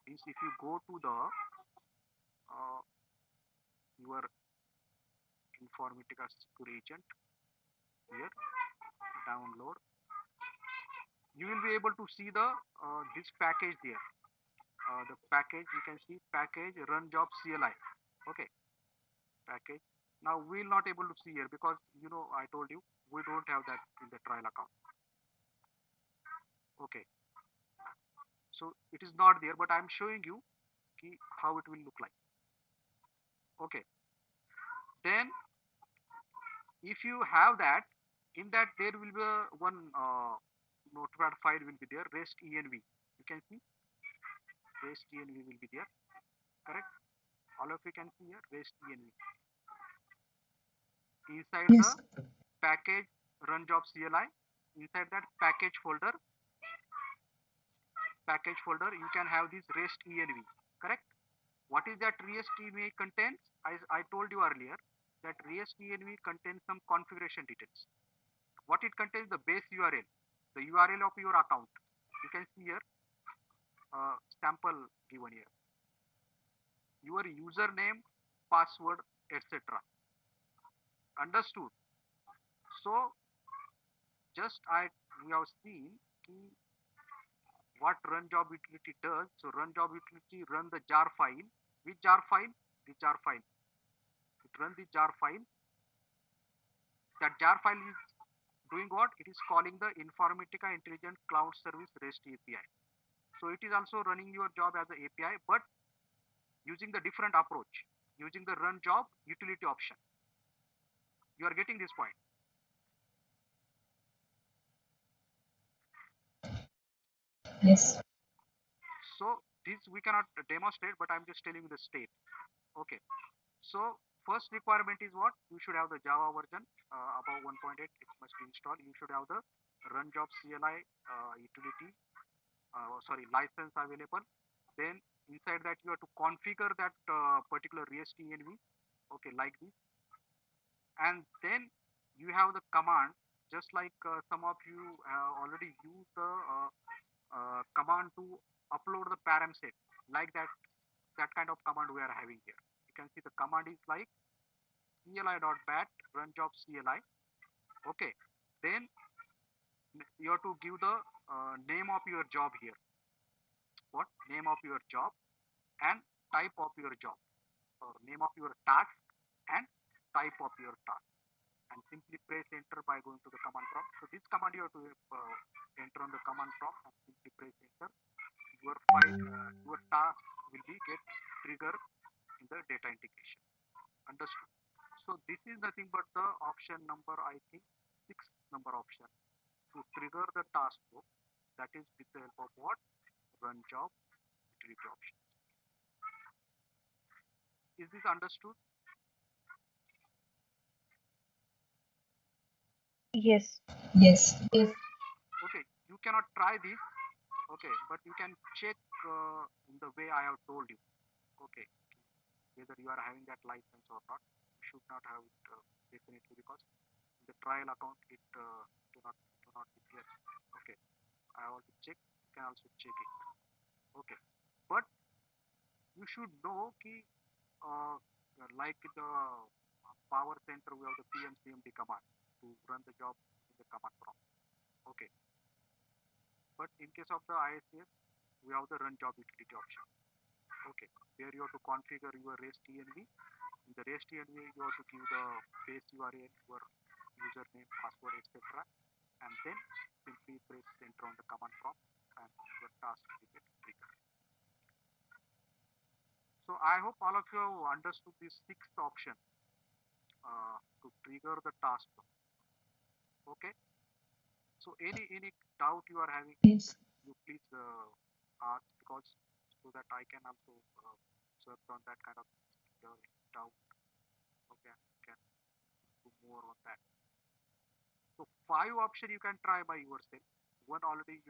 S1: Means if you go to the your Informatica Secure Agent here, download, you will be able to see the this package there. The package, you can see package run job CLI. Okay, package. Now we will not able to see here because I told you we don't have that in the trial account. Okay, so it is not there, but I'm showing you how it will look like. Okay, then if you have that, in that there will be one notepad file will be there, rest env. You can see rest env will be there, correct? All of you can see here rest env. Inside
S4: Yes.
S1: the package run job CLI, inside that package folder you can have this rest env, correct? What is that rest env contains? I told you earlier that rest env contains some configuration details. What it contains? The base URL, the URL of your account. You can see here sample given here, your username, password, etc. Understood? So just we have seen what run job utility does. So run job utility run the jar file. Which jar file? The jar file. It runs the jar file. That jar file is doing what? It is calling the Informatica Intelligent Cloud Service REST API. So it is also running your job as an API, but using the different approach, using the run job utility option. You are getting this point.
S4: Yes.
S1: So this we cannot demonstrate, but I'm just telling you the state. Okay. So first requirement is what? You should have the Java version above 1.8. It must be installed. You should have the run job CLI utility, license available. Then inside that you have to configure that particular REST env. Okay, like this. And then you have the command, just like some of you already use the command to upload the param set, like that kind of command we are having here. You can see the command is like cli.bat run job CLI. Okay, then you have to give the name of your job here. What name of your job and type of your job, or name of your task and type of your task, and simply press enter by going to the command prompt. So this command you have to enter on the command prompt and simply press enter. Your file, your task will be get triggered in the data integration. Understood? So this is nothing but the option number, I think, 6th number option to trigger the task flow. That is with the help of what? Run job utility option. Is this understood?
S3: Yes.
S4: Yes. Yes.
S1: Okay, you cannot try this. Okay, but you can check in the way I have told you. Okay, whether you are having that license or not. You should not have it definitely, because in the trial account it do not be here. Okay, I want to check. You can also check it. Okay, but you should know ki like the power center, we have the PMCMD command to run the job in the command prompt. Okay, but in case of the ISCS, we have the run job utility option. Okay, where you have to configure your REST env. In the REST env, you have to give the base URL, your username, password, etc. And then simply press enter on the command prompt and your task will get triggered. So I hope all of you have understood this 6th option to trigger the task. Okay. So any doubt you are having,
S4: Yes.
S1: you please ask, because so that I can also search on that kind of doubt. Okay, can do more on that. So 5 option you can try by yourself. One already